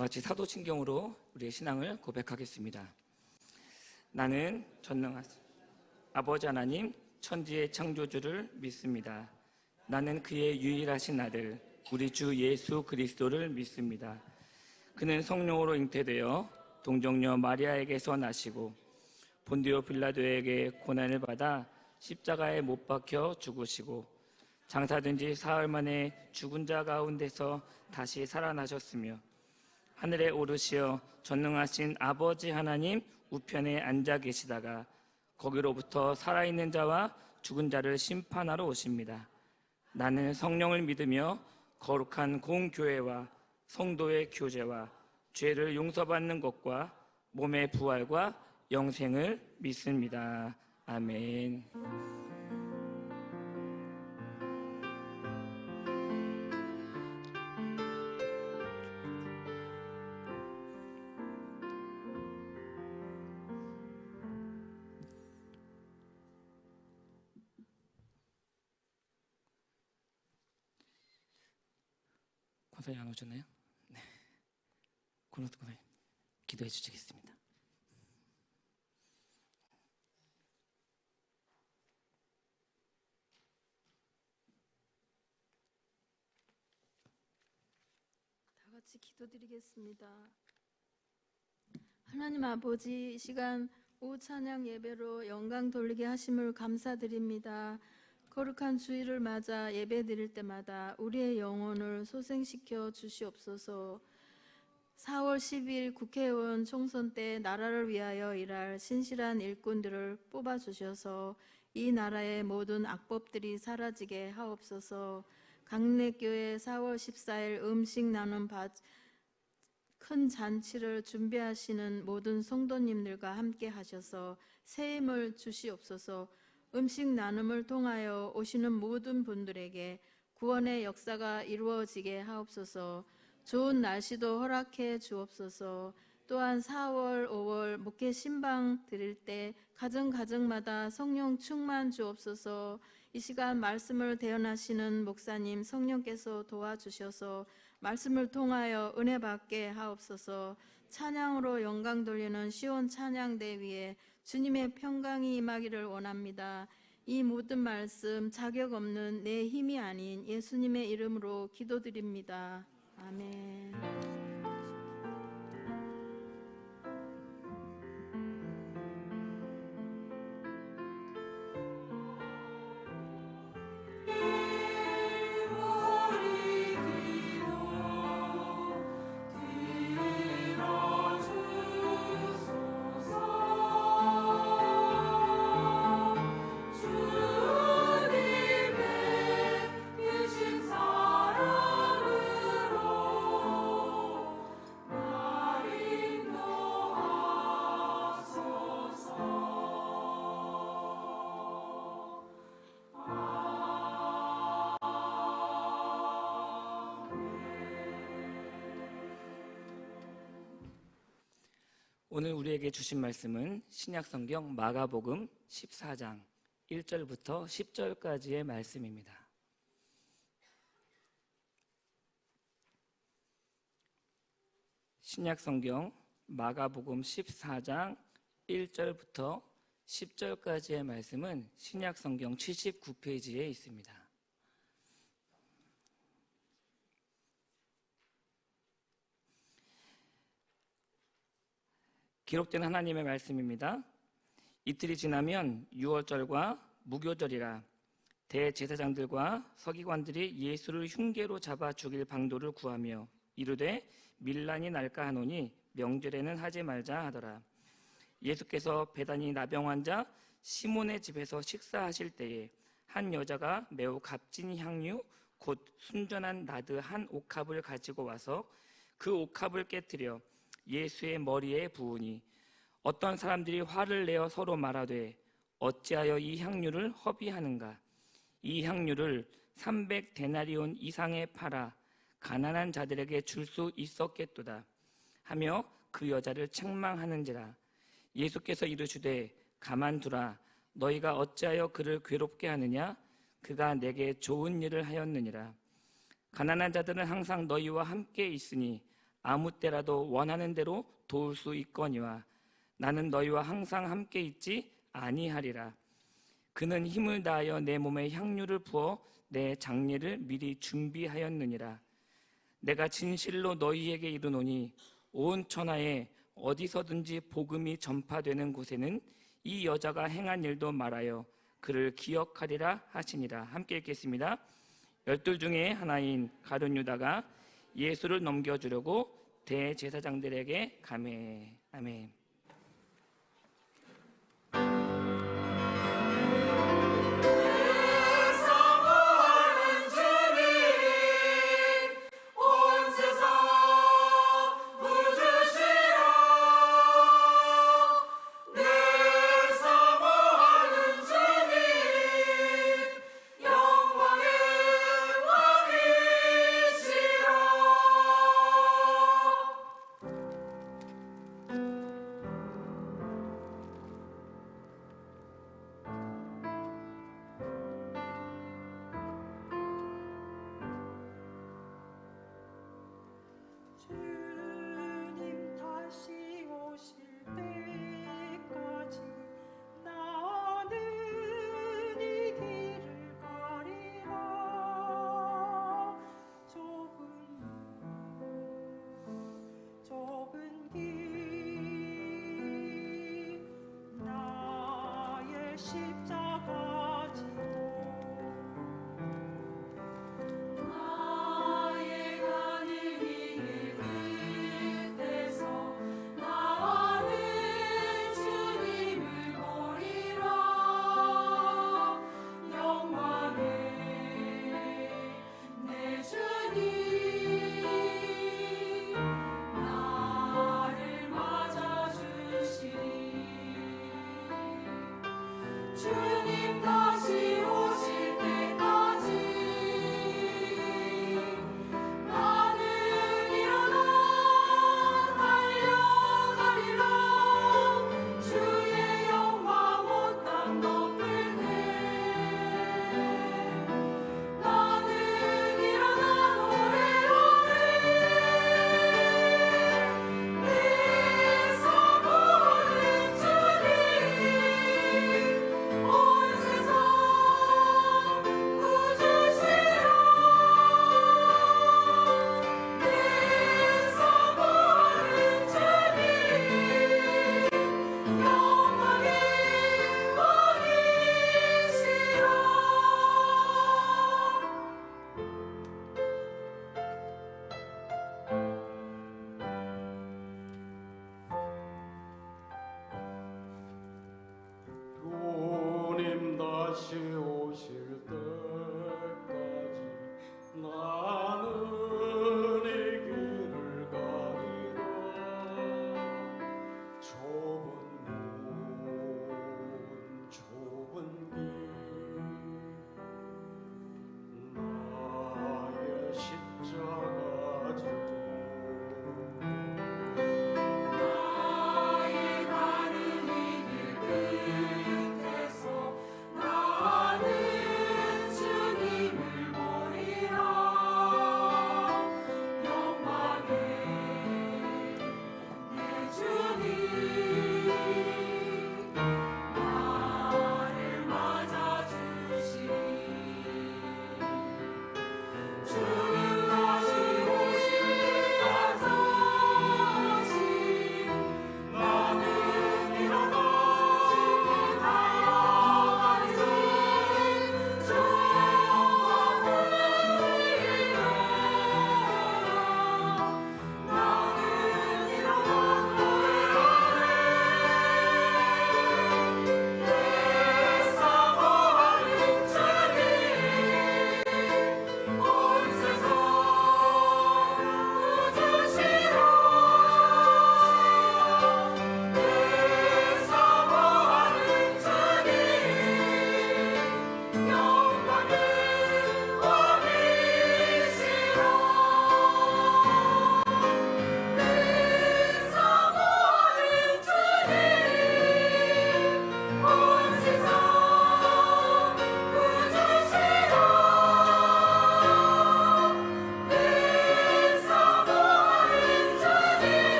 같이 사도신경으로 우리의 신앙을 고백하겠습니다. 나는 전능하신 아버지 하나님 천지의 창조주를 믿습니다. 나는 그의 유일하신 아들 우리 주 예수 그리스도를 믿습니다. 그는 성령으로 잉태되어 동정녀 마리아에게서 나시고 본디오 빌라도에게 고난을 받아 십자가에 못 박혀 죽으시고 장사된 지 사흘 만에 죽은 자 가운데서 다시 살아나셨으며 하늘에 오르시어 전능하신 아버지 하나님 우편에 앉아 계시다가 거기로부터 살아있는 자와 죽은 자를 심판하러 오십니다. 나는 성령을 믿으며 거룩한 공교회와 성도의 교제와 죄를 용서받는 것과 몸의 부활과 영생을 믿습니다. 아멘. 권사님 안 오셨나요? 네. 권사님 기도해 주시겠습니다. 다 같이 기도드리겠습니다. 하나님 아버지, 이 시간 오후 찬양 예배로 영광 돌리게 하심을 감사드립니다. 거룩한 주일을 맞아 예배 드릴 때마다 우리의 영혼을 소생시켜 주시옵소서. 4월 10일 국회의원 총선 때 나라를 위하여 일할 신실한 일꾼들을 뽑아주셔서 이 나라의 모든 악법들이 사라지게 하옵소서. 강례교회 4월 14일 음식 나눔 큰 잔치를 준비하시는 모든 성도님들과 함께 하셔서 새 힘을 주시옵소서. 음식 나눔을 통하여 오시는 모든 분들에게 구원의 역사가 이루어지게 하옵소서. 좋은 날씨도 허락해 주옵소서. 또한 4월, 5월 목회 신방 드릴 때 가정마다 성령 충만 주옵소서. 이 시간 말씀을 대언하시는 목사님 성령께서 도와주셔서 말씀을 통하여 은혜 받게 하옵소서. 찬양으로 영광 돌리는 시온 찬양대 위에 주님의 평강이 임하기를 원합니다. 이 모든 말씀 자격 없는 내 힘이 아닌 예수님의 이름으로 기도드립니다. 아멘. 오늘 우리에게 주신 말씀은 신약성경 마가복음 14장 1절부터 10절까지의 말씀입니다. 신약성경 마가복음 14장 1절부터 10절까지의 말씀은 신약성경 79페이지에 있습니다. 기록된 하나님의 말씀입니다. 이틀이 지나면 유월절과 무교절이라 대제사장들과 서기관들이 예수를 흉계로 잡아 죽일 방도를 구하며 이르되 밀란이 날까 하노니 명절에는 하지 말자 하더라. 예수께서 베다니 나병 환자 시몬의 집에서 식사하실 때에 한 여자가 매우 값진 향유 곧 순전한 나드 한 옥합을 가지고 와서 그 옥합을 깨뜨려 예수의 머리에 부으니 어떤 사람들이 화를 내어 서로 말하되 어찌하여 이 향유를 허비하는가? 이 향유를 300데나리온 이상에 팔아 가난한 자들에게 줄 수 있었겠도다 하며 그 여자를 책망하는지라. 예수께서 이르시되 가만두라. 너희가 어찌하여 그를 괴롭게 하느냐? 그가 내게 좋은 일을 하였느니라. 가난한 자들은 항상 너희와 함께 있으니 아무 때라도 원하는 대로 도울 수 있거니와 나는 너희와 항상 함께 있지 아니하리라. 그는 힘을 다하여 내 몸에 향유를 부어 내 장례를 미리 준비하였느니라. 내가 진실로 너희에게 이르노니 온 천하에 어디서든지 복음이 전파되는 곳에는 이 여자가 행한 일도 말하여 그를 기억하리라 하시니라. 함께 읽겠습니다. 12 중에 하나인 가룟 유다가 예수를 넘겨주려고 대제사장들에게 가매. 아멘.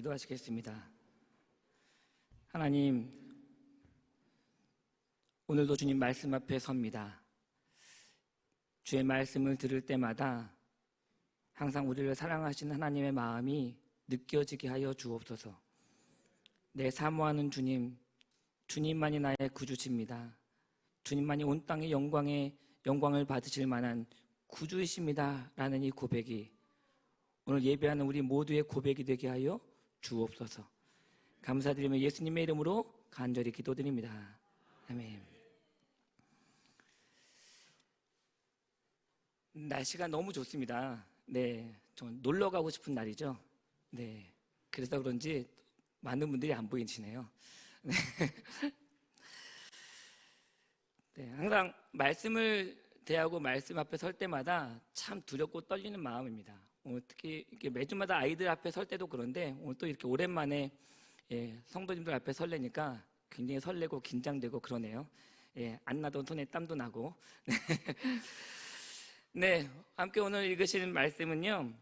기도하시겠습니다. 하나님, 오늘도 주님 말씀 앞에 섭니다. 주의 말씀을 들을 때마다 항상 우리를 사랑하시는 하나님의 마음이 느껴지게 하여 주옵소서. 내 사모하는 주님, 주님만이 나의 구주십니다. 주님만이 온 땅의 영광을 받으실 만한 구주이십니다 라는 이 고백이 오늘 예배하는 우리 모두의 고백이 되게 하여 주옵소서. 감사드리며 예수님의 이름으로 간절히 기도드립니다. 아멘. 날씨가 너무 좋습니다. 네, 좀 놀러 가고 싶은 날이죠. 네, 그래서 그런지 많은 분들이 안 보이시네요. 네. 네, 항상 말씀을 대하고 말씀 앞에 설 때마다 참 두렵고 떨리는 마음입니다. 특히 이렇게 매주마다 아이들 앞에 설 때도 그런데 오늘 또 이렇게 오랜만에 성도님들 앞에 설레니까 굉장히 설레고 긴장되고 그러네요. 안 나던 손에 땀도 나고. 네, 함께 오늘 읽으시는 말씀은요,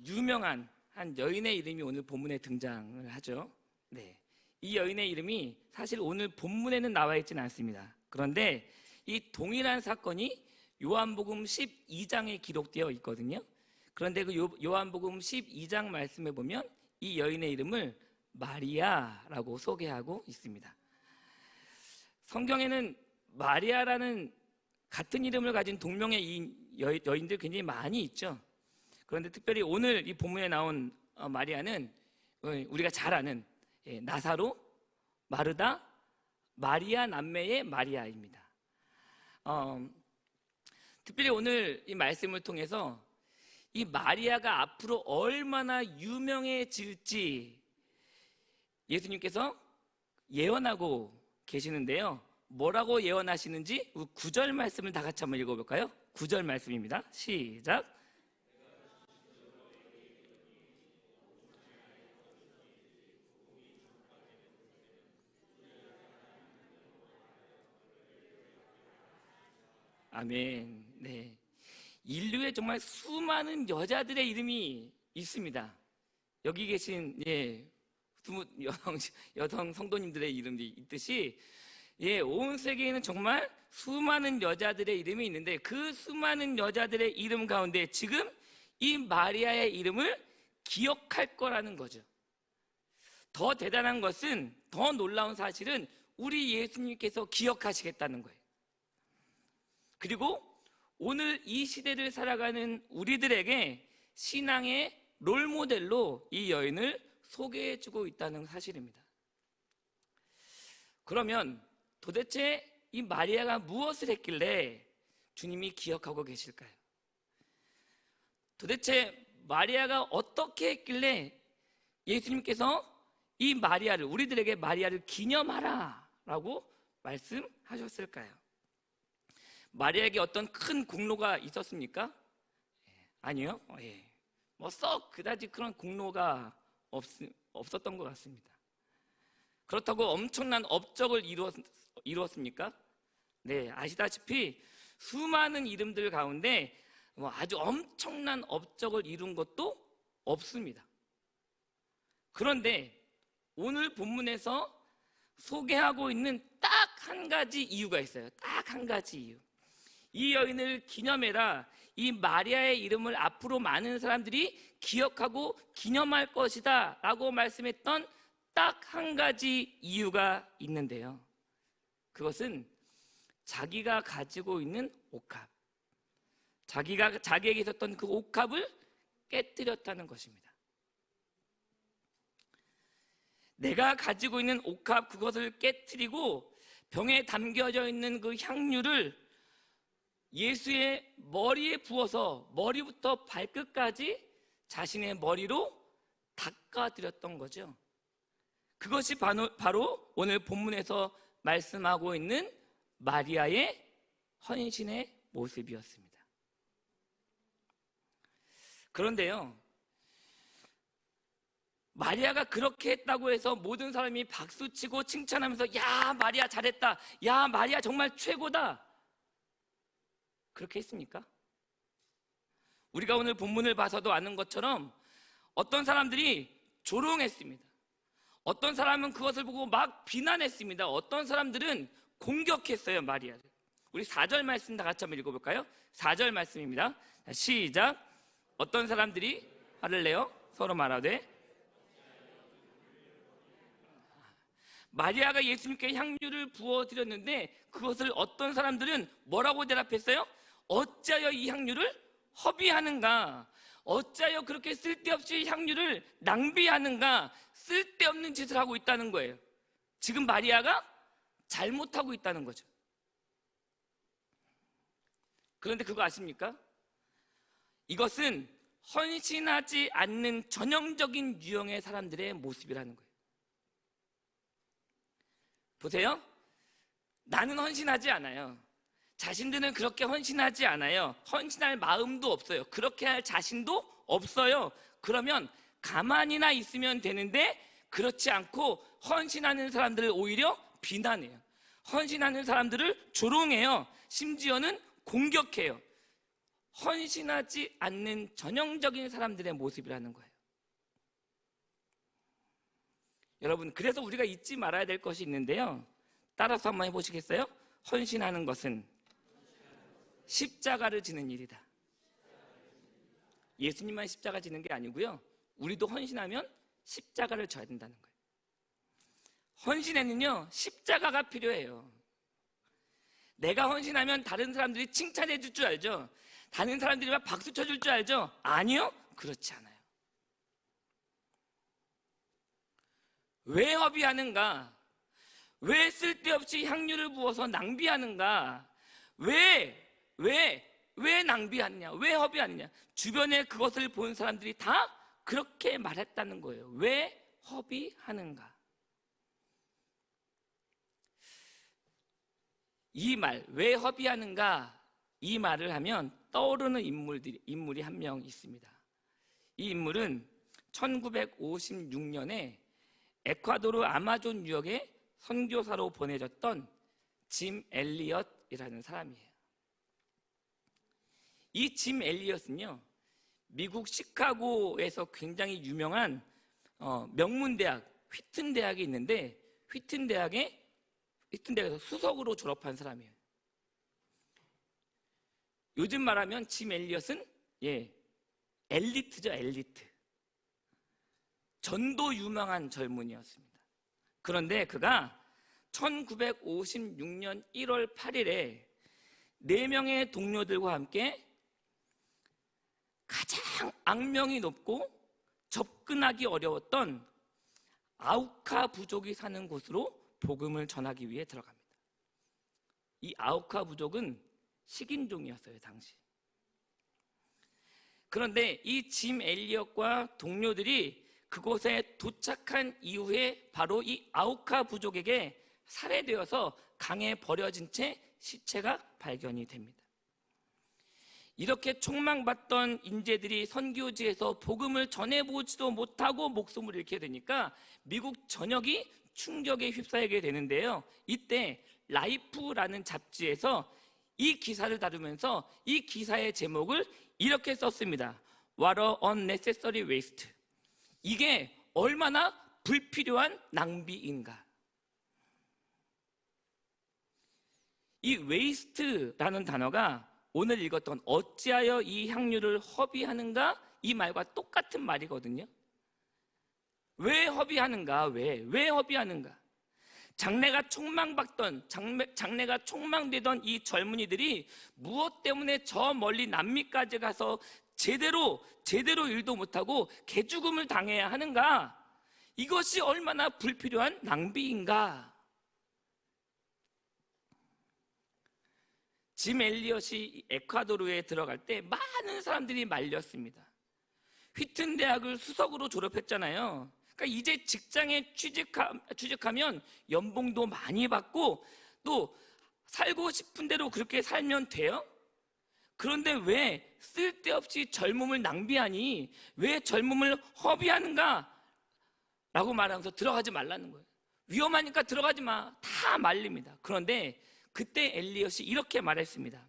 유명한 한 여인의 이름이 오늘 본문에 등장을 하죠. 네, 이 여인의 이름이 사실 오늘 본문에는 나와 있지는 않습니다. 그런데 이 동일한 사건이 요한복음 12장에 기록되어 있거든요. 그런데 그 요한복음 12장 말씀에 보면 이 여인의 이름을 마리아라고 소개하고 있습니다. 성경에는 마리아라는 같은 이름을 가진 동명의 여인들 굉장히 많이 있죠. 그런데 특별히 오늘 이 본문에 나온 마리아는 우리가 잘 아는 나사로, 마르다, 마리아 남매의 마리아입니다. 특별히 오늘 이 말씀을 통해서 이 마리아가 앞으로 얼마나 유명해질지 예수님께서 예언하고 계시는데요. 뭐라고 예언하시는지 9절 말씀을 다 같이 한번 읽어볼까요? 9절 말씀입니다. 시작. 아멘. 네, 인류에 정말 수많은 여자들의 이름이 있습니다. 여기 계신 여성 성도님들의 이름이 있듯이 온 세계에는 정말 수많은 여자들의 이름이 있는데 그 수많은 여자들의 이름 가운데 지금 이 마리아의 이름을 기억할 거라는 거죠. 더 대단한 것은, 더 놀라운 사실은 우리 예수님께서 기억하시겠다는 거예요. 그리고 오늘 이 시대를 살아가는 우리들에게 신앙의 롤모델로 이 여인을 소개해주고 있다는 사실입니다. 그러면 도대체 이 마리아가 무엇을 했길래 주님이 기억하고 계실까요? 도대체 마리아가 어떻게 했길래 예수님께서 이 마리아를, 우리들에게 마리아를 기념하라 라고 말씀하셨을까요? 마리아에게 어떤 큰 공로가 있었습니까? 아니요. 뭐 썩 그다지 그런 공로가 없었던 것 같습니다. 그렇다고 엄청난 업적을 이루었습니까? 네, 아시다시피 수많은 이름들 가운데 아주 엄청난 업적을 이룬 것도 없습니다. 그런데 오늘 본문에서 소개하고 있는 딱 한 가지 이유가 있어요. 딱 한 가지 이유. 이 여인을 기념해라. 이 마리아의 이름을 앞으로 많은 사람들이 기억하고 기념할 것이다 라고 말씀했던 딱 한 가지 이유가 있는데요. 그것은 자기가 가지고 있는 옥합, 자기에게 있었던 그 옥합을 깨뜨렸다는 것입니다. 내가 가지고 있는 옥합, 그것을 깨뜨리고 병에 담겨져 있는 그 향유를 예수의 머리에 부어서 머리부터 발끝까지 자신의 머리로 닦아드렸던 거죠. 그것이 바로 오늘 본문에서 말씀하고 있는 마리아의 헌신의 모습이었습니다. 그런데요, 마리아가 그렇게 했다고 해서 모든 사람이 박수치고 칭찬하면서 야, 마리아 잘했다, 야, 마리아 정말 최고다, 그렇게 했습니까? 우리가 오늘 본문을 봐서도 아는 것처럼 어떤 사람들이 조롱했습니다. 어떤 사람은 그것을 보고 막 비난했습니다. 어떤 사람들은 공격했어요, 마리아를. 우리 4절 말씀 다 같이 한번 읽어볼까요? 4절 말씀입니다. 시작. 어떤 사람들이 화를 내어 서로 말하되, 마리아가 예수님께 향유를 부어드렸는데 그것을 어떤 사람들은 뭐라고 대답했어요? 어찌하여 이 향유를 허비하는가? 어찌하여 그렇게 쓸데없이 향유를 낭비하는가? 쓸데없는 짓을 하고 있다는 거예요. 지금 마리아가 잘못하고 있다는 거죠. 그런데 그거 아십니까? 이것은 헌신하지 않는 전형적인 유형의 사람들의 모습이라는 거예요. 보세요. 나는 헌신하지 않아요. 자신들은 그렇게 헌신하지 않아요. 헌신할 마음도 없어요. 그렇게 할 자신도 없어요. 그러면 가만히나 있으면 되는데 그렇지 않고 헌신하는 사람들을 오히려 비난해요. 헌신하는 사람들을 조롱해요. 심지어는 공격해요. 헌신하지 않는 전형적인 사람들의 모습이라는 거예요. 여러분, 그래서 우리가 잊지 말아야 될 것이 있는데요. 따라서 한번 해보시겠어요? 헌신하는 것은 십자가를 지는 일이다. 예수님만 십자가 지는 게 아니고요. 우리도 헌신하면 십자가를 져야 된다는 거예요. 헌신에는요, 십자가가 필요해요. 내가 헌신하면 다른 사람들이 칭찬해 줄 줄 알죠? 다른 사람들이 막 박수 쳐줄 줄 알죠? 아니요, 그렇지 않아요. 왜 허비하는가? 왜 쓸데없이 향유를 부어서 낭비하는가? 왜 낭비하느냐? 왜 허비하느냐? 주변에 그것을 본 사람들이 다 그렇게 말했다는 거예요. 왜 허비하는가? 이 말, 왜 허비하는가? 이 말을 하면 떠오르는 인물이 한 명 있습니다. 이 인물은 1956년에 에콰도르 아마존 유역에 선교사로 보내졌던 짐 엘리엇이라는 사람이에요. 이 짐 엘리엇은요, 미국 시카고에서 굉장히 유명한 명문대학 휘튼 대학이 있는데 휘튼 대학에서 수석으로 졸업한 사람이에요. 요즘 말하면 짐 엘리엇은 엘리트죠, 엘리트. 전도 유망한 젊은이였습니다. 그런데 그가 1956년 1월 8일에 4명의 동료들과 함께 가장 악명이 높고 접근하기 어려웠던 아우카 부족이 사는 곳으로 복음을 전하기 위해 들어갑니다. 이 아우카 부족은 식인종이었어요, 당시. 그런데 이 짐 엘리엇과 동료들이 그곳에 도착한 이후에 바로 이 아우카 부족에게 살해되어서 강에 버려진 채 시체가 발견이 됩니다. 이렇게 총망받던 인재들이 선교지에서 복음을 전해보지도 못하고 목숨을 잃게 되니까 미국 전역이 충격에 휩싸이게 되는데요. 이때 라이프라는 잡지에서 이 기사를 다루면서 이 기사의 제목을 이렇게 썼습니다. What a unnecessary waste. 이게 얼마나 불필요한 낭비인가. 이 waste라는 단어가 오늘 읽었던 어찌하여 이 향유를 허비하는가? 이 말과 똑같은 말이거든요. 왜 허비하는가? 왜 허비하는가? 장래가 촉망되던 이 젊은이들이 무엇 때문에 저 멀리 남미까지 가서 제대로 일도 못하고 개죽음을 당해야 하는가? 이것이 얼마나 불필요한 낭비인가? 짐 엘리엇이 에콰도르에 들어갈 때 많은 사람들이 말렸습니다. 휘튼 대학을 수석으로 졸업했잖아요. 그러니까 이제 직장에 취직하면 연봉도 많이 받고 또 살고 싶은 대로 그렇게 살면 돼요? 그런데 왜 쓸데없이 젊음을 낭비하니? 왜 젊음을 허비하는가? 라고 말하면서 들어가지 말라는 거예요. 위험하니까 들어가지 마. 다 말립니다. 그런데 그때 엘리엇이 이렇게 말했습니다.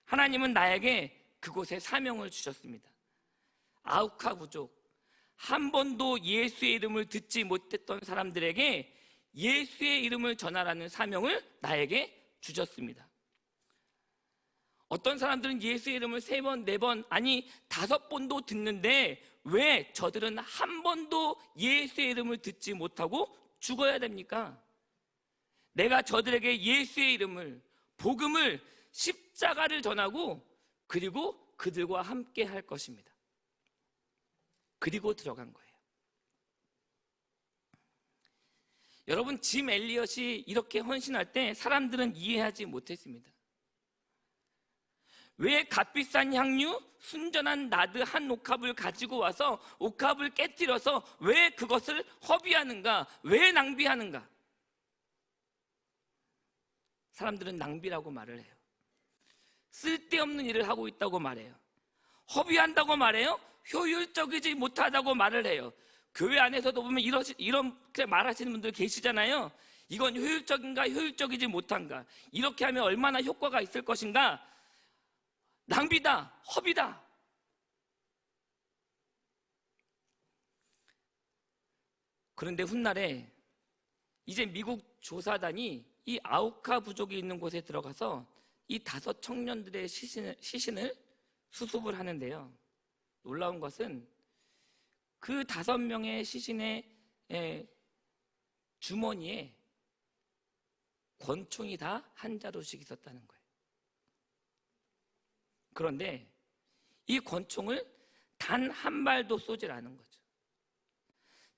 하나님은 나에게 그곳에 사명을 주셨습니다. 아우카 부족, 한 번도 예수의 이름을 듣지 못했던 사람들에게 예수의 이름을 전하라는 사명을 나에게 주셨습니다. 어떤 사람들은 예수의 이름을 3번, 4번, 아니 5번도 듣는데 왜 저들은 한 번도 예수의 이름을 듣지 못하고 죽어야 됩니까? 내가 저들에게 예수의 이름을, 복음을, 십자가를 전하고 그리고 그들과 함께 할 것입니다. 그리고 들어간 거예요. 여러분, 짐 엘리엇이 이렇게 헌신할 때 사람들은 이해하지 못했습니다. 왜 값비싼 향유, 순전한 나드 한 옥합을 가지고 와서 옥합을 깨뜨려서 왜 그것을 허비하는가? 왜 낭비하는가? 사람들은 낭비라고 말을 해요. 쓸데없는 일을 하고 있다고 말해요. 허비한다고 말해요. 효율적이지 못하다고 말을 해요. 교회 안에서도 보면 이렇게 말하시는 분들 계시잖아요. 이건 효율적인가, 효율적이지 못한가? 이렇게 하면 얼마나 효과가 있을 것인가? 낭비다, 허비다. 그런데 훗날에 이제 미국 조사단이 이 아우카 부족이 있는 곳에 들어가서 이 5 청년들의 시신을 수습을 하는데요. 놀라운 것은 그 5명의 시신의 주머니에 권총이 다 한 자루씩 있었다는 거예요. 그런데 이 권총을 단 한 발도 쏘질 않은 거죠.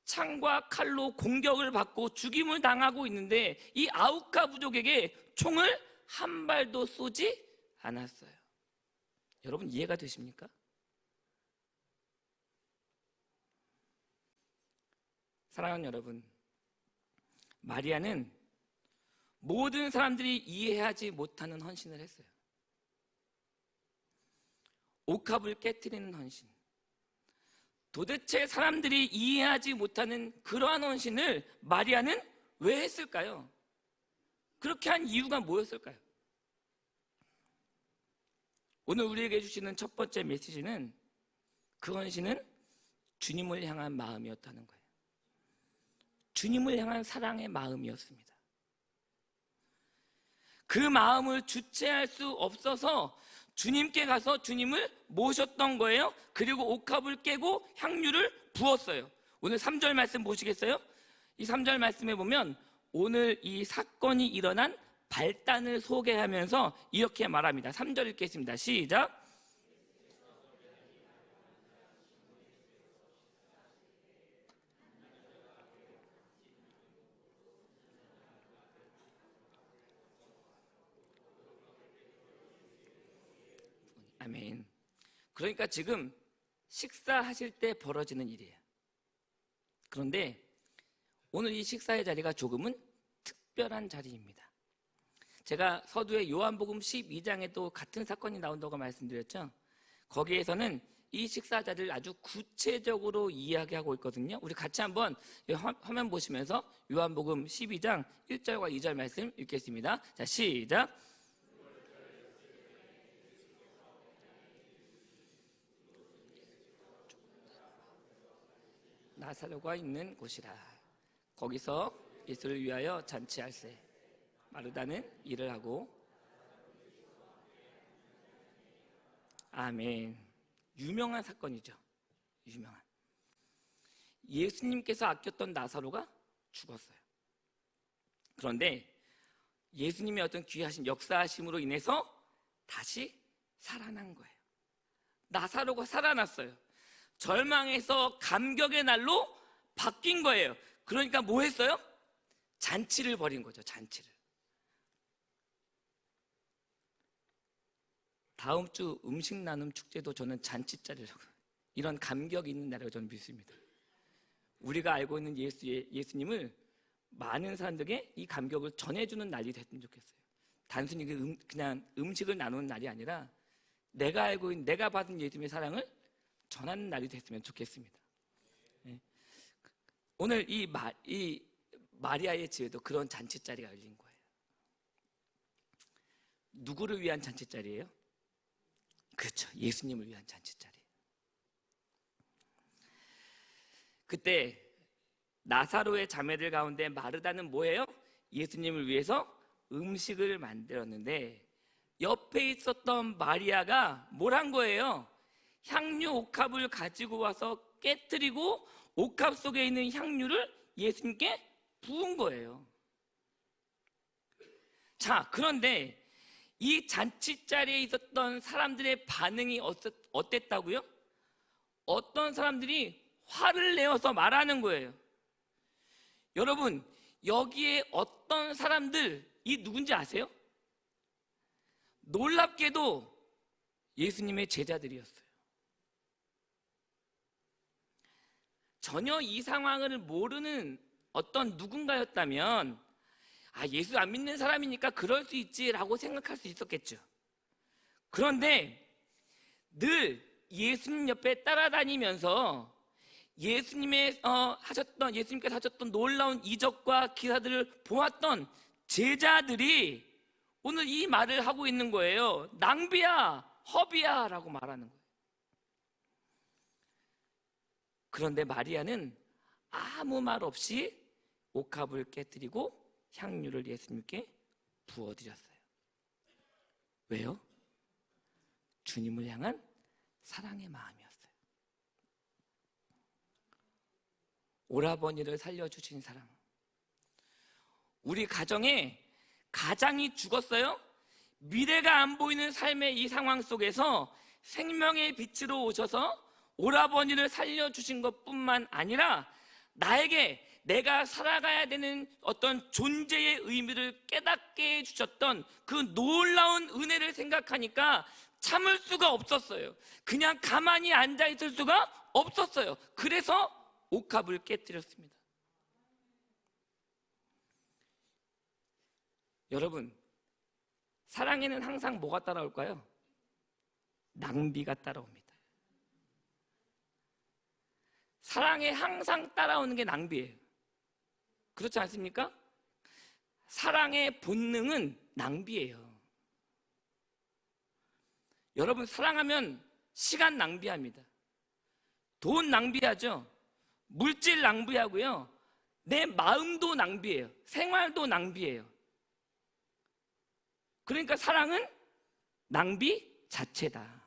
창과 칼로 공격을 받고 죽임을 당하고 있는데 이 아우카 부족에게 총을 한 발도 쏘지 않았어요. 여러분, 이해가 되십니까? 사랑하는 여러분, 마리아는 모든 사람들이 이해하지 못하는 헌신을 했어요. 옥합을 깨트리는 헌신. 도대체 사람들이 이해하지 못하는 그러한 헌신을 마리아는 왜 했을까요? 그렇게 한 이유가 뭐였을까요? 오늘 우리에게 주시는 첫 번째 메시지는 그 헌신은 주님을 향한 마음이었다는 거예요. 주님을 향한 사랑의 마음이었습니다. 그 마음을 주체할 수 없어서 주님께 가서 주님을 모셨던 거예요. 그리고 옥합을 깨고 향유를 부었어요. 오늘 3절 말씀 보시겠어요? 이 3절 말씀에 보면 오늘 이 사건이 일어난 발단을 소개하면서 이렇게 말합니다. 3절 읽겠습니다. 시작. 아멘. 그러니까 지금 식사하실 때 벌어지는 일이에요. 그런데 오늘 이 식사의 자리가 조금은 특별한 자리입니다. 제가 서두에 요한복음 12장에도 같은 사건이 나온다고 말씀드렸죠. 거기에서는 이 식사 자리를 아주 구체적으로 이야기하고 있거든요. 우리 같이 한번 화면 보시면서 요한복음 12장 1절과 2절 말씀 읽겠습니다. 자, 시작. 나사로가 있는 곳이라. 거기서 예수를 위하여 잔치할세. 마르다는 일을 하고. 아멘. 유명한 사건이죠. 유명한. 예수님께서 아꼈던 나사로가 죽었어요. 그런데 예수님의 어떤 귀하신 역사하심으로 인해서 다시 살아난 거예요. 나사로가 살아났어요. 절망에서 감격의 날로 바뀐 거예요. 그러니까 뭐 했어요? 잔치를 벌인 거죠. 잔치를. 다음 주 음식 나눔 축제도 저는 잔치자리라고, 이런 감격이 있는 날이라고 저는 믿습니다. 우리가 알고 있는 예수님을 많은 사람들에게 이 감격을 전해주는 날이 됐으면 좋겠어요. 단순히 그냥 음식을 나누는 날이 아니라 내가 알고 있는, 내가 받은 예수님의 사랑을 전하는 날이 됐으면 좋겠습니다. 네. 오늘 이 마리아의 집에도 그런 잔치자리가 열린 거예요. 누구를 위한 잔치자리예요? 그렇죠. 예수님을 위한 잔치자리. 그때 나사로의 자매들 가운데 마르다는 뭐예요? 예수님을 위해서 음식을 만들었는데 옆에 있었던 마리아가 뭘 한 거예요? 향유 옥합을 가지고 와서 깨뜨리고 옥합 속에 있는 향유를 예수님께 부은 거예요. 자, 그런데 이 잔치 자리에 있었던 사람들의 반응이 어땠다고요? 어떤 사람들이 화를 내어서 말하는 거예요. 여러분, 여기에 어떤 사람들이 누군지 아세요? 놀랍게도 예수님의 제자들이었어요. 전혀 이 상황을 모르는 어떤 누군가였다면 예수 안 믿는 사람이니까 그럴 수 있지라고 생각할 수 있었겠죠. 그런데 늘 예수님 옆에 따라다니면서 예수님께서 하셨던 놀라운 이적과 기사들을 보았던 제자들이 오늘 이 말을 하고 있는 거예요. 낭비야, 허비야 라고 말하는 거예요. 그런데 마리아는 아무 말 없이 옥합을 깨뜨리고 향유를 예수님께 부어드렸어요. 왜요? 주님을 향한 사랑의 마음이었어요. 오라버니를 살려주신 사랑. 우리 가정에 가장이 죽었어요. 미래가 안 보이는 삶의 이 상황 속에서 생명의 빛으로 오셔서 오라버니를 살려주신 것뿐만 아니라 나에게 내가 살아가야 되는 어떤 존재의 의미를 깨닫게 해주셨던 그 놀라운 은혜를 생각하니까 참을 수가 없었어요. 그냥 가만히 앉아있을 수가 없었어요. 그래서 옥합을 깨뜨렸습니다. 여러분, 사랑에는 항상 뭐가 따라올까요? 낭비가 따라옵니다. 사랑에 항상 따라오는 게 낭비예요. 그렇지 않습니까? 사랑의 본능은 낭비예요. 여러분, 사랑하면 시간 낭비합니다. 돈 낭비하죠. 물질 낭비하고요. 내 마음도 낭비해요. 생활도 낭비해요. 그러니까 사랑은 낭비 자체다.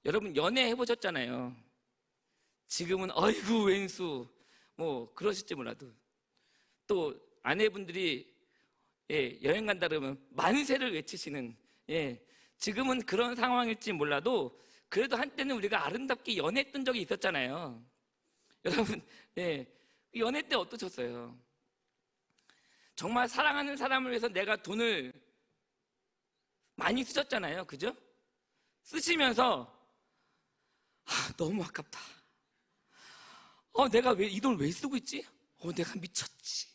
여러분, 연애 해보셨잖아요. 지금은 어이구 웬수 뭐 그러실지 몰라도 또 아내분들이 여행 간다 그러면 만세를 외치시는, 지금은 그런 상황일지 몰라도 그래도 한때는 우리가 아름답게 연애했던 적이 있었잖아요. 여러분, 연애 때 어떠셨어요? 정말 사랑하는 사람을 위해서 내가 돈을 많이 쓰셨잖아요. 그죠? 쓰시면서 너무 아깝다. 내가 왜 이 돈을 왜 쓰고 있지? 내가 미쳤지.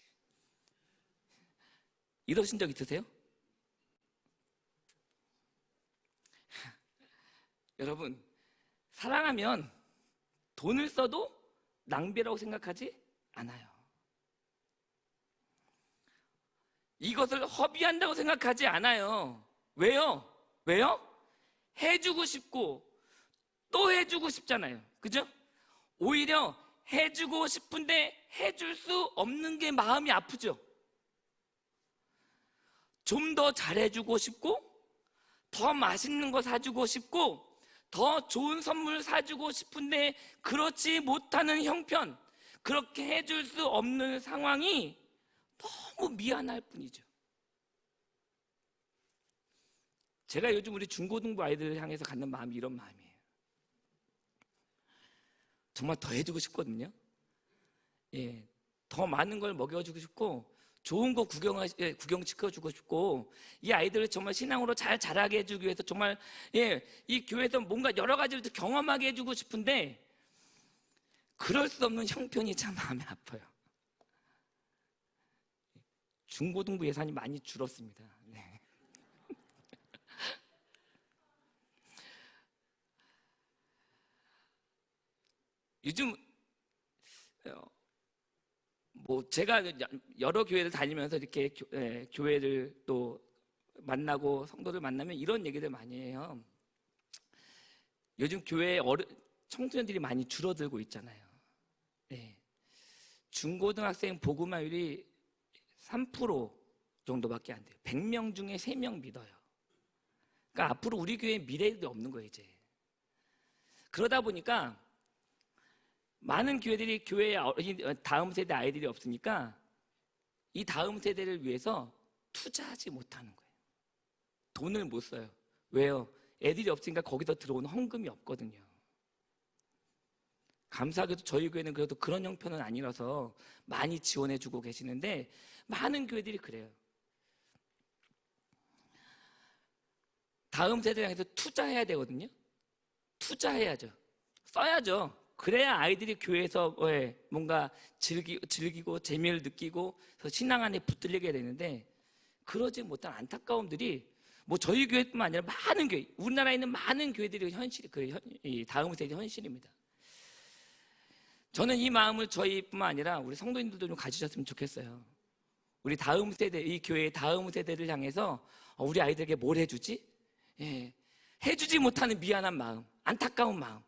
이러신 적 있으세요? 여러분, 사랑하면 돈을 써도 낭비라고 생각하지 않아요. 이것을 허비한다고 생각하지 않아요. 왜요? 해주고 싶고 또 해주고 싶잖아요. 그죠? 오히려 해주고 싶은데 해줄 수 없는 게 마음이 아프죠. 좀 더 잘해주고 싶고 더 맛있는 거 사주고 싶고 더 좋은 선물 사주고 싶은데 그렇지 못하는 형편, 그렇게 해줄 수 없는 상황이 너무 미안할 뿐이죠. 제가 요즘 우리 중고등부 아이들을 향해서 갖는 마음이 이런 마음이에요. 정말 더 해주고 싶거든요. 더 많은 걸 먹여주고 싶고 좋은 거 구경시켜주고 싶고 이 아이들을 정말 신앙으로 잘 자라게 해주기 위해서 정말 이 교회에서 뭔가 여러 가지를 경험하게 해주고 싶은데 그럴 수 없는 형편이 참 마음이 아파요. 중고등부 예산이 많이 줄었습니다. 요즘 제가 여러 교회를 다니면서 이렇게 교회를 또 만나고 성도들 만나면 이런 얘기들 많이 해요. 요즘 교회 청소년들이 많이 줄어들고 있잖아요. 네. 중고등학생 복음화율이 3% 정도밖에 안 돼요. 100명 중에 3명 믿어요. 그러니까 앞으로 우리 교회에 미래도 없는 거예요, 이제. 그러다 보니까 많은 교회들이 교회에 다음 세대 아이들이 없으니까 이 다음 세대를 위해서 투자하지 못하는 거예요. 돈을 못 써요. 왜요? 애들이 없으니까 거기서 들어오는 헌금이 없거든요. 감사하게도 저희 교회는 그래도 그런 형편은 아니라서 많이 지원해주고 계시는데 많은 교회들이 그래요. 다음 세대를 향해서 투자해야 되거든요. 투자해야죠. 써야죠. 그래야 아이들이 교회에서 뭔가 즐기고 재미를 느끼고 신앙 안에 붙들리게 되는데 그러지 못한 안타까움들이 뭐 저희 교회뿐만 아니라 많은 교회, 우리나라에 있는 많은 교회들이 이 다음 세대 현실입니다. 저는 이 마음을 저희뿐만 아니라 우리 성도님들도 좀 가지셨으면 좋겠어요. 우리 다음 세대, 이 교회의 다음 세대를 향해서 우리 아이들에게 뭘 해주지? 해주지 못하는 미안한 마음, 안타까운 마음,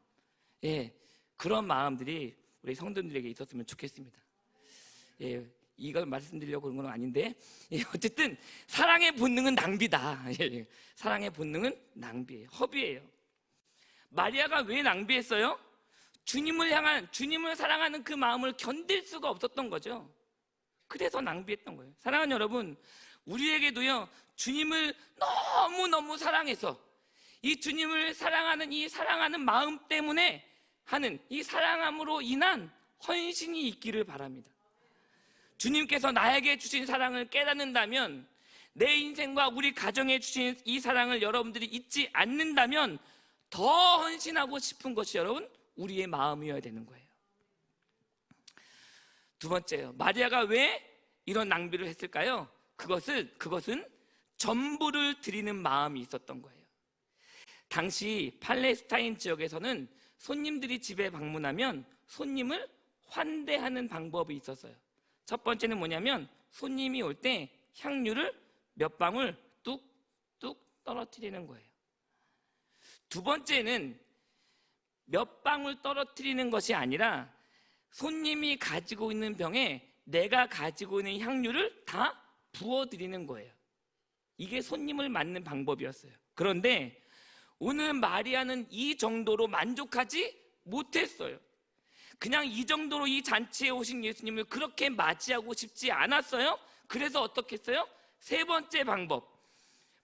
그런 마음들이 우리 성도님들에게 있었으면 좋겠습니다. 이걸 말씀드리려고 그런 건 아닌데 어쨌든 사랑의 본능은 낭비다. 사랑의 본능은 낭비예요. 허비예요. 마리아가 왜 낭비했어요? 주님을 사랑하는 그 마음을 견딜 수가 없었던 거죠. 그래서 낭비했던 거예요. 사랑하는 여러분, 우리에게도요 주님을 너무너무 사랑해서 이 주님을 사랑하는 이 사랑하는 마음 때문에 하는 이 사랑함으로 인한 헌신이 있기를 바랍니다. 주님께서 나에게 주신 사랑을 깨닫는다면, 내 인생과 우리 가정에 주신 이 사랑을 여러분들이 잊지 않는다면 더 헌신하고 싶은 것이 여러분 우리의 마음이어야 되는 거예요. 두 번째요, 마리아가 왜 이런 낭비를 했을까요? 그것은 전부를 드리는 마음이 있었던 거예요. 당시 팔레스타인 지역에서는 손님들이 집에 방문하면 손님을 환대하는 방법이 있었어요. 첫 번째는 뭐냐면 손님이 올 때 향유를 몇 방울 뚝뚝 떨어뜨리는 거예요. 두 번째는 몇 방울 떨어뜨리는 것이 아니라 손님이 가지고 있는 병에 내가 가지고 있는 향유를 다 부어드리는 거예요. 이게 손님을 맞는 방법이었어요. 그런데 오늘 마리아는 이 정도로 만족하지 못했어요. 그냥 이 정도로 이 잔치에 오신 예수님을 그렇게 맞이하고 싶지 않았어요. 그래서 어떻게 했어요? 세 번째 방법,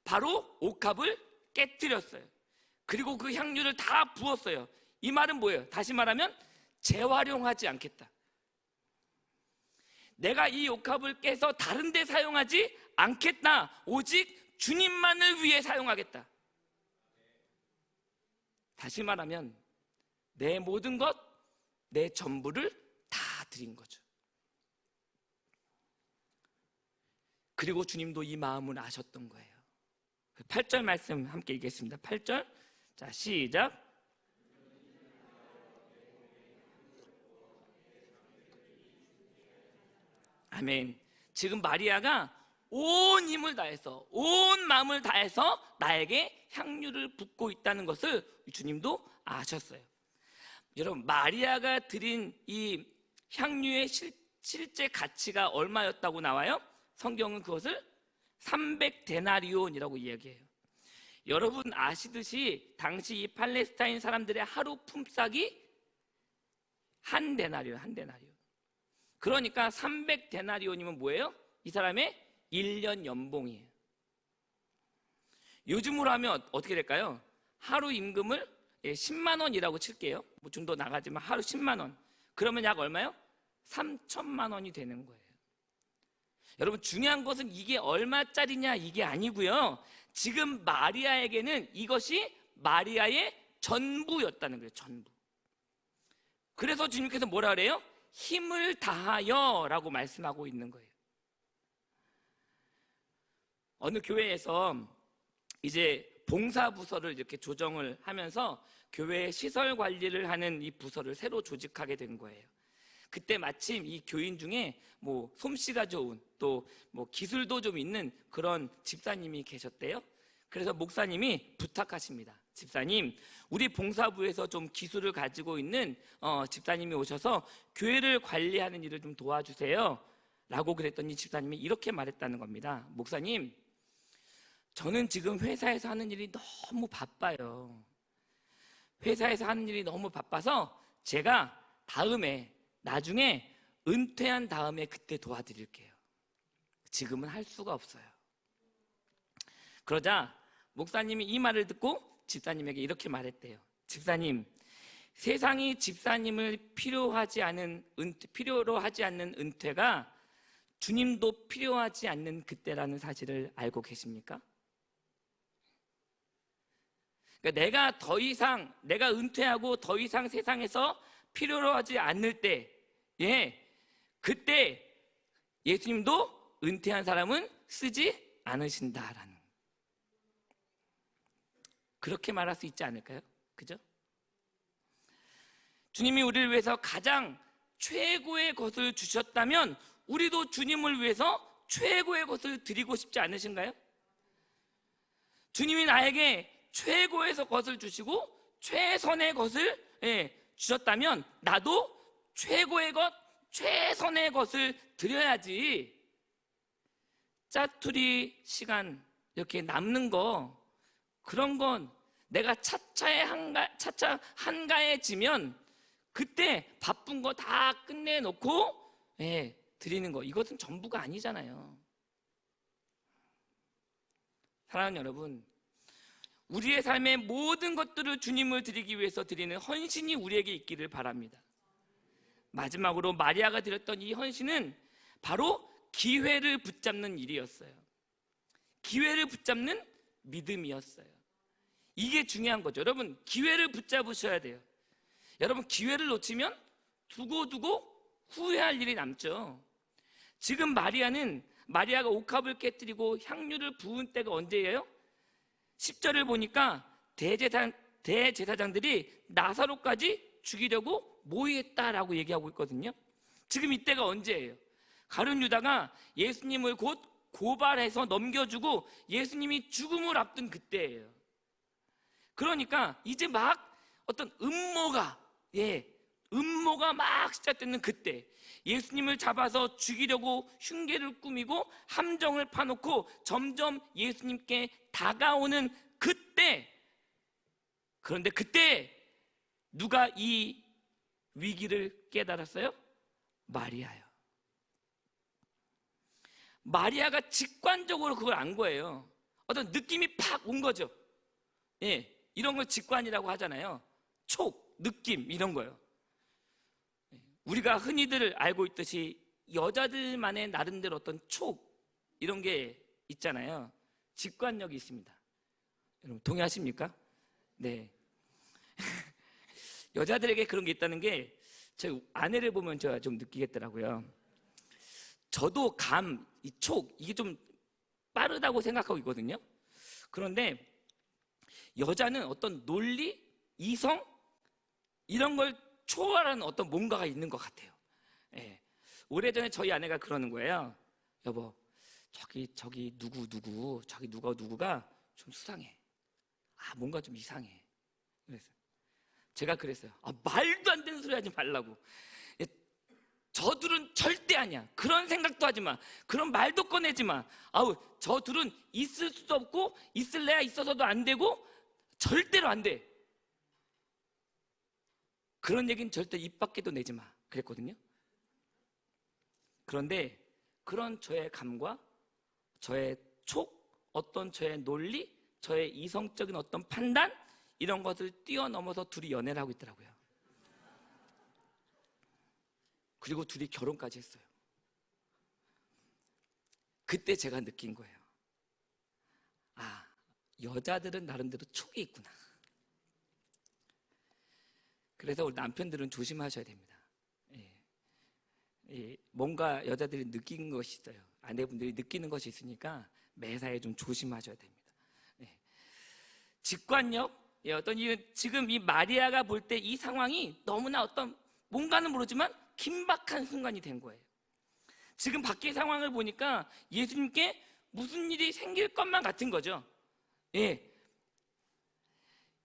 바로 옥합을 깨뜨렸어요. 그리고 그 향유를 다 부었어요. 이 말은 뭐예요? 다시 말하면 재활용하지 않겠다. 내가 이 옥합을 깨서 다른 데 사용하지 않겠다. 오직 주님만을 위해 사용하겠다. 다시 말하면 내 모든 것, 내 전부를 다 드린 거죠. 그리고 주님도 이 마음을 아셨던 거예요. 8절 말씀 함께 읽겠습니다. 8절, 자 시작. 아멘. 지금 마리아가 온 힘을 다해서, 온 마음을 다해서 나에게 향유를 붓고 있다는 것을 주님도 아셨어요. 여러분, 마리아가 드린 이 향유의 실제 가치가 얼마였다고 나와요? 성경은 그것을 300데나리온이라고 이야기해요. 여러분 아시듯이 당시 이 팔레스타인 사람들의 하루 품삯이 한 데나리온. 그러니까 300데나리온이면 뭐예요? 이 사람의 1년 연봉이에요. 요즘으로 하면 어떻게 될까요? 하루 임금을 10만 원이라고 칠게요. 뭐 좀 더 나가지만 하루 10만 원. 그러면 약 얼마요? 3천만 원이 되는 거예요. 여러분, 중요한 것은 이게 얼마짜리냐 이게 아니고요. 지금 마리아에게는 이것이 마리아의 전부였다는 거예요. 전부. 그래서 주님께서 뭐라 그래요? 힘을 다하여 라고 말씀하고 있는 거예요. 어느 교회에서 이제 봉사부서를 이렇게 조정을 하면서 교회 시설 관리를 하는 이 부서를 새로 조직하게 된 거예요. 그때 마침 이 교인 중에 뭐 솜씨가 좋은, 또 뭐 기술도 좀 있는 그런 집사님이 계셨대요. 그래서 목사님이 부탁하십니다. 집사님, 우리 봉사부에서 좀 기술을 가지고 있는 집사님이 오셔서 교회를 관리하는 일을 좀 도와주세요 라고 그랬더니 집사님이 이렇게 말했다는 겁니다. 목사님, 저는 지금 회사에서 하는 일이 너무 바빠요. 회사에서 하는 일이 너무 바빠서 제가 나중에 은퇴한 다음에 그때 도와드릴게요. 지금은 할 수가 없어요. 그러자 목사님이 이 말을 듣고 집사님에게 이렇게 말했대요. 집사님, 세상이 집사님을 필요로 하지 않는 은퇴가 주님도 필요하지 않는 그때라는 사실을 알고 계십니까? 그러니까 내가 은퇴하고 더 이상 세상에서 필요로 하지 않을 때, 그때 예수님도 은퇴한 사람은 쓰지 않으신다라는, 그렇게 말할 수 있지 않을까요? 그죠? 주님이 우리를 위해서 가장 최고의 것을 주셨다면 우리도 주님을 위해서 최고의 것을 드리고 싶지 않으신가요? 주님이 나에게 최고의 것을 주시고 최선의 것을 주셨다면 나도 최고의 것, 최선의 것을 드려야지. 짜투리 시간 이렇게 남는 거, 그런 건 내가 차차 한가해지면 그때 바쁜 거 다 끝내놓고 드리는 거, 이것은 전부가 아니잖아요. 사랑하는 여러분, 우리의 삶의 모든 것들을 주님을 드리기 위해서 드리는 헌신이 우리에게 있기를 바랍니다. 마지막으로 마리아가 드렸던 이 헌신은 바로 기회를 붙잡는 일이었어요. 기회를 붙잡는 믿음이었어요. 이게 중요한 거죠. 여러분, 기회를 붙잡으셔야 돼요. 여러분, 기회를 놓치면 두고두고 후회할 일이 남죠. 지금 마리아가 옥합을 깨뜨리고 향유를 부은 때가 언제예요? 10절을 보니까 대제사장들이 나사로까지 죽이려고 모의했다라고 얘기하고 있거든요. 지금 이때가 언제예요? 가룟 유다가 예수님을 곧 고발해서 넘겨주고 예수님이 죽음을 앞둔 그때예요. 그러니까 이제 막 어떤 음모가 막 시작되는 그때, 예수님을 잡아서 죽이려고 흉계를 꾸미고 함정을 파놓고 점점 예수님께 다가오는 그때, 그런데 그때 누가 이 위기를 깨달았어요? 마리아요. 마리아가 직관적으로 그걸 안 거예요. 어떤 느낌이 팍 온 거죠. 이런 걸 직관이라고 하잖아요. 촉, 느낌, 이런 거요. 우리가 흔히들 알고 있듯이 여자들만의 나름대로 어떤 촉, 이런 게 있잖아요. 직관력이 있습니다. 여러분 동의하십니까? 네. 여자들에게 그런 게 있다는 게 제 아내를 보면 제가 좀 느끼겠더라고요. 저도 이 촉, 이게 좀 빠르다고 생각하고 있거든요. 그런데 여자는 어떤 논리, 이성, 이런 걸 초월하는 어떤 뭔가가 있는 것 같아요. 오래전에 저희 아내가 그러는 거예요. 여보, 저기 누구가 좀 수상해. 뭔가 좀 이상해. 그랬어요. 제가 그랬어요. 말도 안 되는 소리 하지 말라고. 저들은 절대 아니야. 그런 생각도 하지 마. 그런 말도 꺼내지 마. 저들은 있을 수도 없고 있을래야 있어서도 안 되고 절대로 안 돼. 그런 얘기는 절대 입 밖에도 내지 마. 그랬거든요. 그런데 그런 저의 감과 저의 촉, 어떤 저의 논리, 저의 이성적인 어떤 판단, 이런 것을 뛰어넘어서 둘이 연애를 하고 있더라고요. 그리고 둘이 결혼까지 했어요. 그때 제가 느낀 거예요. 여자들은 나름대로 촉이 있구나. 그래서 우리 남편들은 조심하셔야 됩니다. 뭔가 여자들이 느끼는 것이 있어요. 아내분들이 느끼는 것이 있으니까 매사에 좀 조심하셔야 됩니다. 직관력, 지금 이 마리아가 볼 때 이 상황이 너무나 뭔가는 모르지만 긴박한 순간이 된 거예요. 지금 밖의 상황을 보니까 예수님께 무슨 일이 생길 것만 같은 거죠.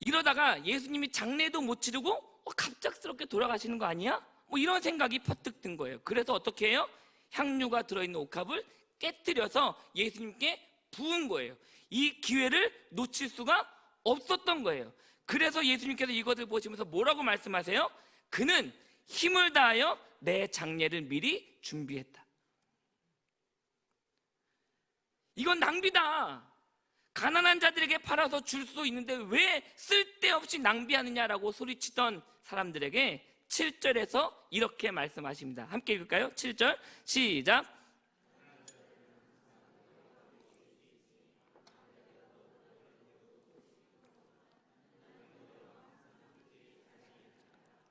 이러다가 예수님이 장례도 못 치르고 갑작스럽게 돌아가시는 거 아니야? 뭐 이런 생각이 퍼뜩 든 거예요. 그래서 어떻게 해요? 향유가 들어있는 옥합을 깨뜨려서 예수님께 부은 거예요. 이 기회를 놓칠 수가 없었던 거예요. 그래서 예수님께서 이것을 보시면서 뭐라고 말씀하세요? 그는 힘을 다하여 내 장례를 미리 준비했다. 이건 낭비다. 가난한 자들에게 팔아서 줄 수 있는데 왜 쓸데없이 낭비하느냐라고 소리치던 사람들에게 7절에서 이렇게 말씀하십니다. 함께 읽을까요? 7절 시작.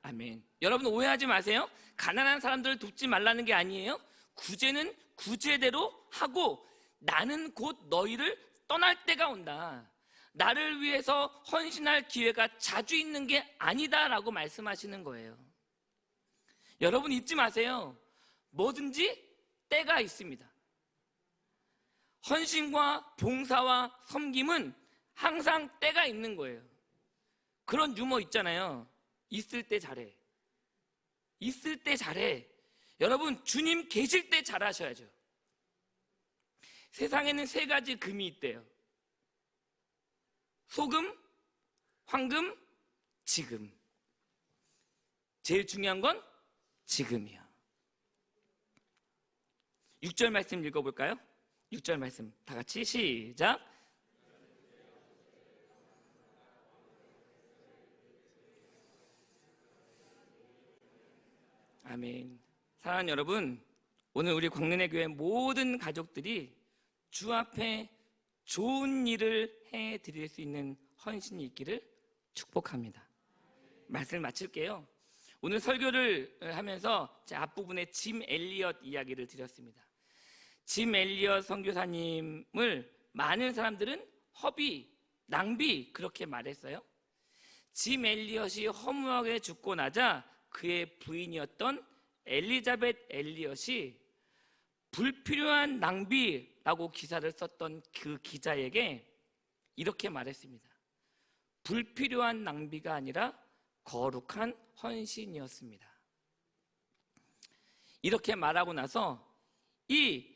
아멘. 여러분 오해하지 마세요. 가난한 사람들을 돕지 말라는 게 아니에요. 구제는 구제대로 하고 나는 곧 너희를 떠날 때가 온다. 나를 위해서 헌신할 기회가 자주 있는 게 아니다라고 말씀하시는 거예요. 여러분 잊지 마세요. 뭐든지 때가 있습니다. 헌신과 봉사와 섬김은 항상 때가 있는 거예요. 그런 유머 있잖아요. 있을 때 잘해. 있을 때 잘해. 여러분 주님 계실 때 잘하셔야죠. 세상에는 3가지 금이 있대요. 소금, 황금, 지금. 제일 중요한 건 지금이야. 6절 말씀 읽어볼까요? 6절 말씀 다 같이 시작. 아멘. 사랑하는 여러분, 오늘 우리 광년의 교회 모든 가족들이 주 앞에 좋은 일을 해드릴 수 있는 헌신이 있기를 축복합니다. 말씀을 마칠게요. 오늘 설교를 하면서 제 앞부분에 짐 엘리엇 이야기를 드렸습니다. 짐 엘리엇 선교사님을 많은 사람들은 허비, 낭비 그렇게 말했어요. 짐 엘리엇이 허무하게 죽고 나자 그의 부인이었던 엘리자벳 엘리엇이 불필요한 낭비라고 기사를 썼던 그 기자에게 이렇게 말했습니다. 불필요한 낭비가 아니라 거룩한 헌신이었습니다. 이렇게 말하고 나서 이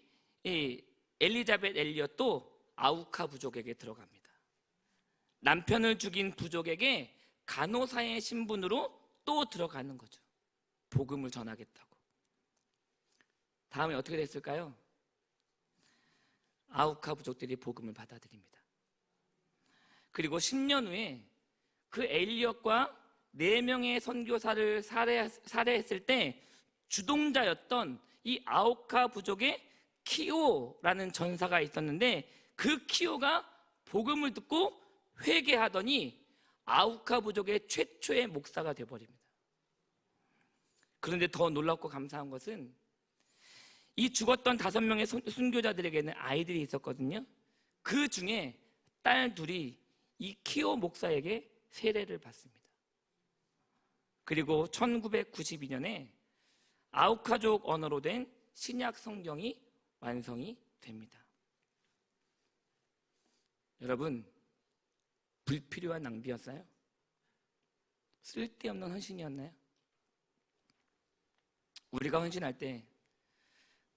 엘리자벳 엘리엇도 아우카 부족에게 들어갑니다. 남편을 죽인 부족에게 간호사의 신분으로 또 들어가는 거죠. 복음을 전하겠다고. 다음에 어떻게 됐을까요? 아우카 부족들이 복음을 받아들입니다. 그리고 10년 후에 그 엘리엇과 4명의 선교사를 살해했을 때 주동자였던 이 아우카 부족의 키오라는 전사가 있었는데 그 키오가 복음을 듣고 회개하더니 아우카 부족의 최초의 목사가 되어버립니다. 그런데 더 놀랍고 감사한 것은 이 죽었던 5명의 순교자들에게는 아이들이 있었거든요. 그 중에 딸 둘이 이 키오 목사에게 세례를 받습니다. 그리고 1992년에 아우카족 언어로 된 신약 성경이 완성이 됩니다. 여러분, 불필요한 낭비였어요? 쓸데없는 헌신이었나요? 우리가 헌신할 때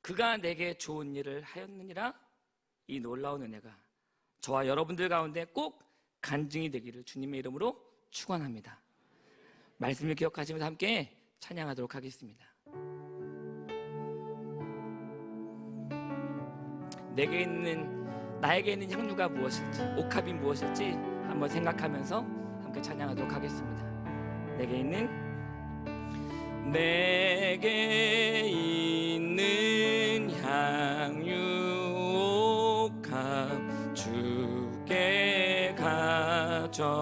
그가 내게 좋은 일을 하였느니라 이 놀라운 은혜가 저와 여러분들 가운데 꼭 간증이 되기를 주님의 이름으로 축원합니다. 말씀을 기억하시면서 함께 찬양하도록 하겠습니다. 나에게 있는 향유가 무엇일지, 옥합이 무엇일지 한번 생각하면서 함께 찬양하도록 하겠습니다. 내게 있는 향유 옥합 주께 가져와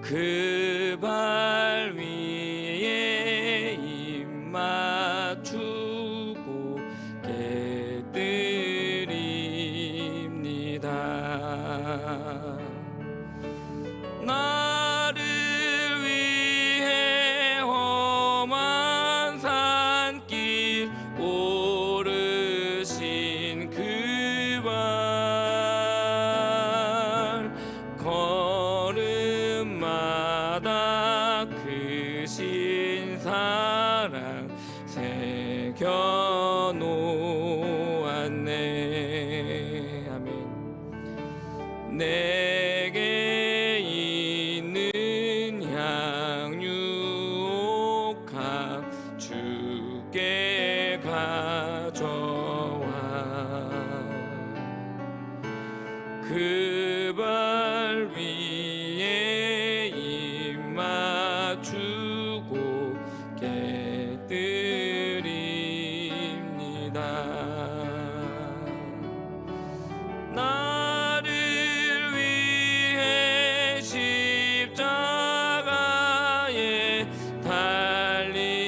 그 발 위에 입 맞추고 깨드립니다. 나를 위해 험한 산길 오르신 그 발 그 발 위에 입 맞추고 깨드립니다. 나를 위해 십자가에 달리신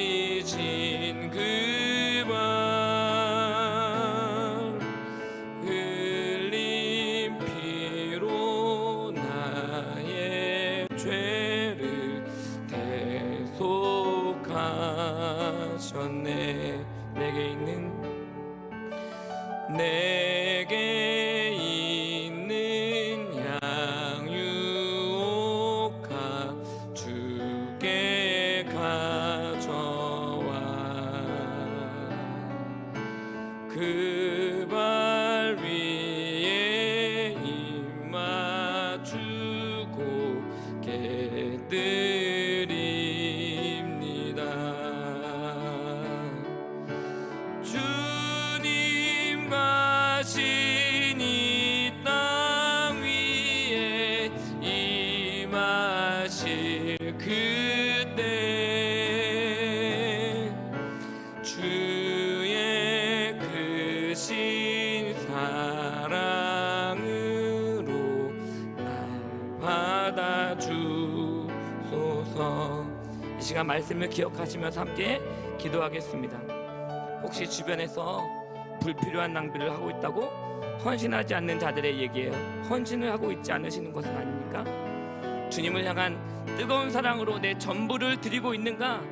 그 발 흘린 피로 나의 죄를 대속하셨네. 내게 있는 양유옥화 주께 가져와 그 발 위에 입 맞추고 깨드립니다. 주님 가신 이 땅 위에 임하실 그때 주의 크신 사랑으로 날 받아주소서. 이 시간 말씀을 기억하시면서 함께 기도하겠습니다. 혹시 주변에서 불필요한 낭비를 하고 있다고? 헌신하지 않는 자들의 얘기예요. 헌신을 하고 있지 않으시는 것은 아닙니까? 주님을 향한 뜨거운 사랑으로 내 전부를 드리고 있는가?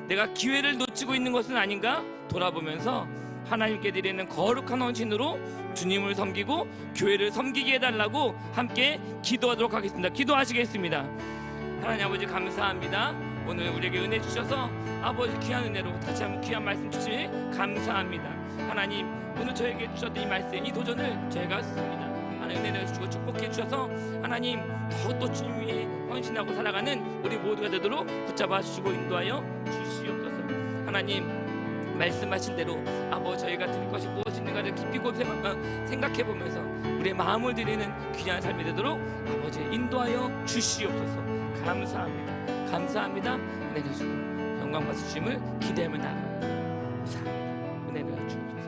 내가 기회를 놓치고 있는 것은 아닌가? 돌아보면서 하나님께 드리는 거룩한 헌신으로 주님을 섬기고 교회를 섬기게 해달라고 함께 기도하도록 하겠습니다. 기도하시겠습니다. 하나님 아버지 감사합니다. 오늘 우리에게 은혜 주셔서 아버지 귀한 은혜로 다시 한번 귀한 말씀 주시니 감사합니다. 하나님 오늘 저에게 주셨던 이 말씀, 이 도전을 저희가 했습니다. 하나님 은혜를 주시고 축복해 주셔서 하나님 더욱더 주님 위해 헌신하고 살아가는 우리 모두가 되도록 붙잡아 주시고 인도하여 주시옵소서. 하나님 말씀하신 대로 아버지 저희가 드릴 것이 무엇이 있는가를 깊이 생각해 보면서 우리의 마음을 드리는 귀한 삶이 되도록 아버지 인도하여 주시옵소서. 감사합니다. 감사합니다. 은혜를 주시고 영광 받으심을 기대하며 나갑니다. 감사합니다. 은혜를 주옵소서.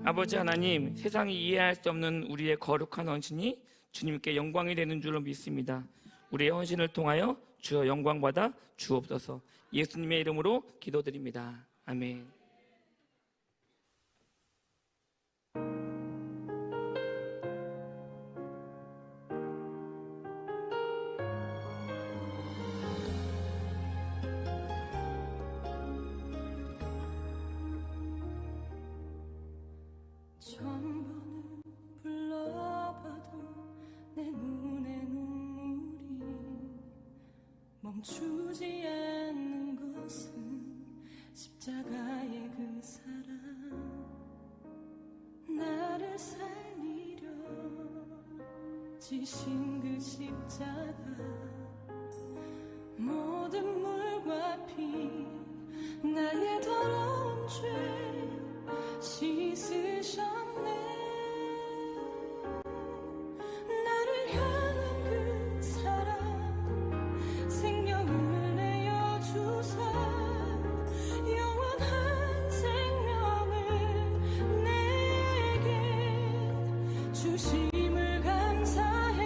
아버지 하나님, 세상이 이해할 수 없는 우리의 거룩한 헌신이 주님께 영광이 되는 줄로 믿습니다. 우리의 헌신을 통하여 주여 영광 받아 주옵소서. 예수님의 이름으로 기도드립니다. 아멘. 전번을 불러봐도 내 눈에 눈물이 멈추지 않는 것은 십자가의 그 사랑, 나를 살리려 지신 그 십자가, 모든 물과 피 나의 더러운 죄 씻으셨네. 나를 향한 그 사랑, 생명을 내어주사 영원한 생명을 내게 주심을 감사해.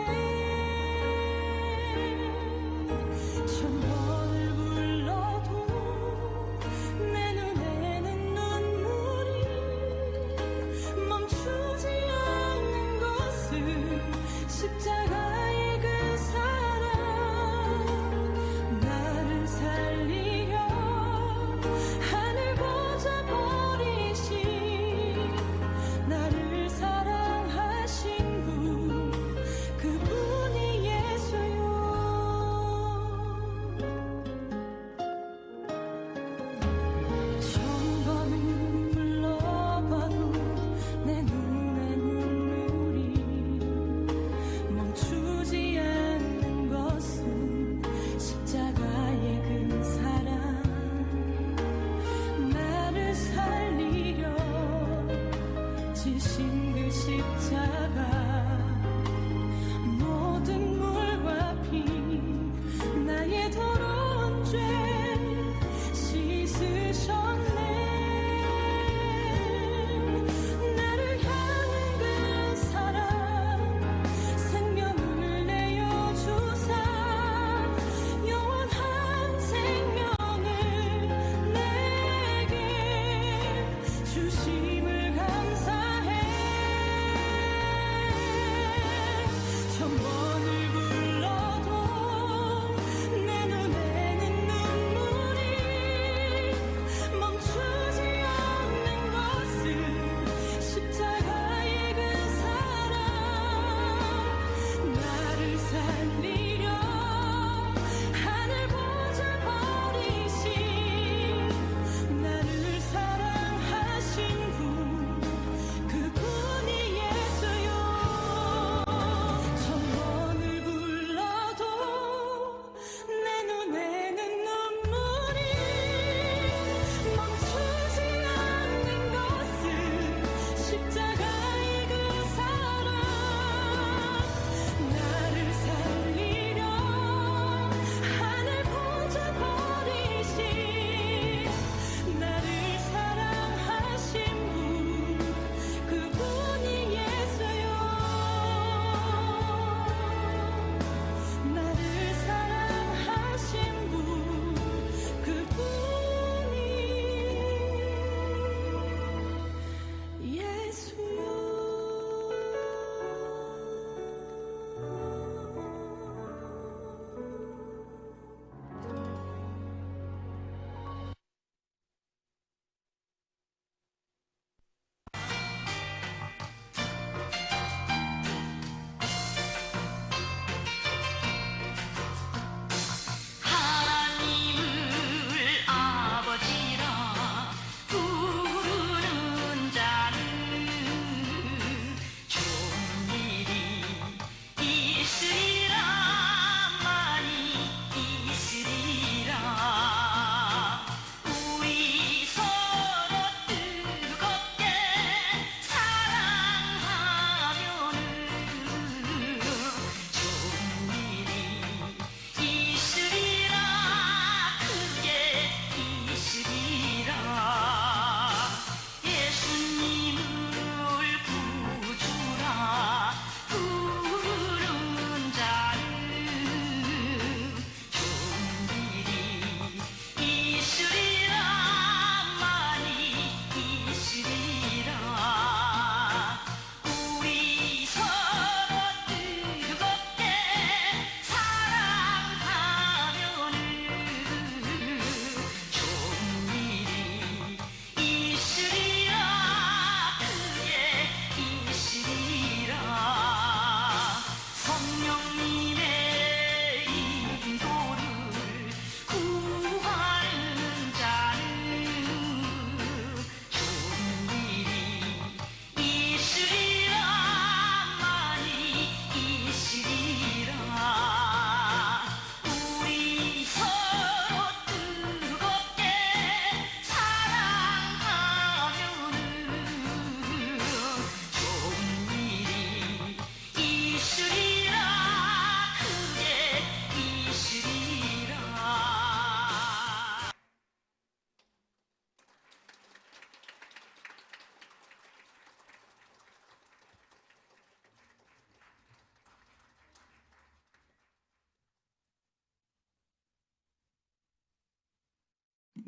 천번을 불러도 내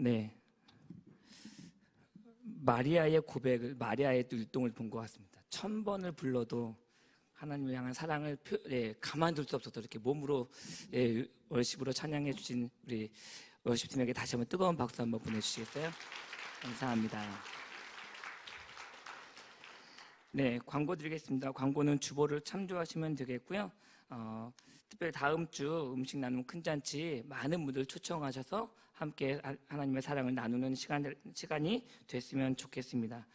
네, 마리아의 고백을, 마리아의 율동을 본 것 같습니다. 1000번을 불러도 하나님을 향한 사랑을 가만둘 수 없어서 이렇게 몸으로 월십으로 찬양해 주신 우리 월십팀에게 다시 한번 뜨거운 박수 한번 보내주시겠어요? 감사합니다. 네, 광고 드리겠습니다. 광고는 주보를 참조하시면 되겠고요. 특별히 다음 주 음식 나눔 큰 잔치 많은 분들 초청하셔서 함께 하나님의 사랑을 나누는 시간이 됐으면 좋겠습니다.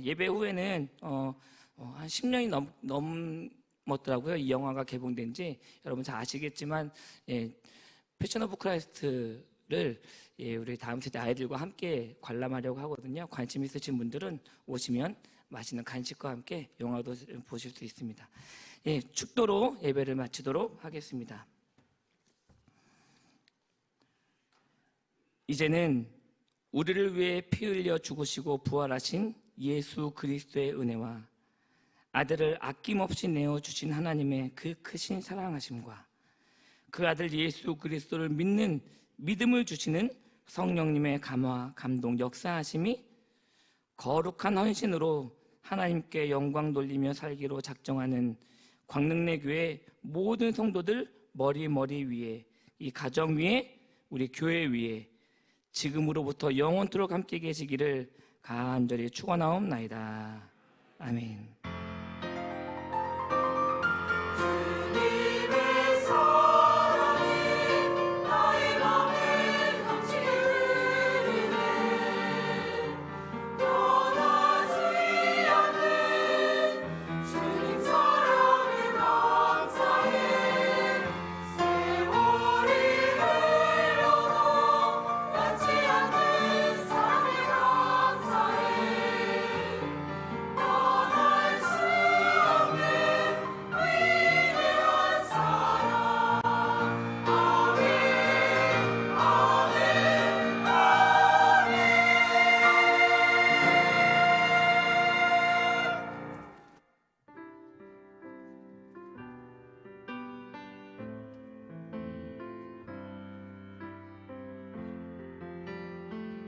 예배 후에는 한 10년이 넘었더라고요. 이 영화가 개봉된 지. 여러분 잘 아시겠지만 패션 오브 크라이스트를 우리 다음 세대 아이들과 함께 관람하려고 하거든요. 관심 있으신 분들은 오시면 맛있는 간식과 함께 영화도 보실 수 있습니다. 축도로 예배를 마치도록 하겠습니다. 이제는 우리를 위해 피 흘려 죽으시고 부활하신 예수 그리스도의 은혜와 아들을 아낌없이 내어주신 하나님의 그 크신 사랑하심과 그 아들 예수 그리스도를 믿는 믿음을 주시는 성령님의 감화, 감동, 역사하심이 거룩한 헌신으로 하나님께 영광 돌리며 살기로 작정하는 광릉내 교회 모든 성도들 머리 위에, 이 가정 위에, 우리 교회 위에 지금으로부터 영원토록 함께 계시기를 간절히 축원하옵나이다. 아멘.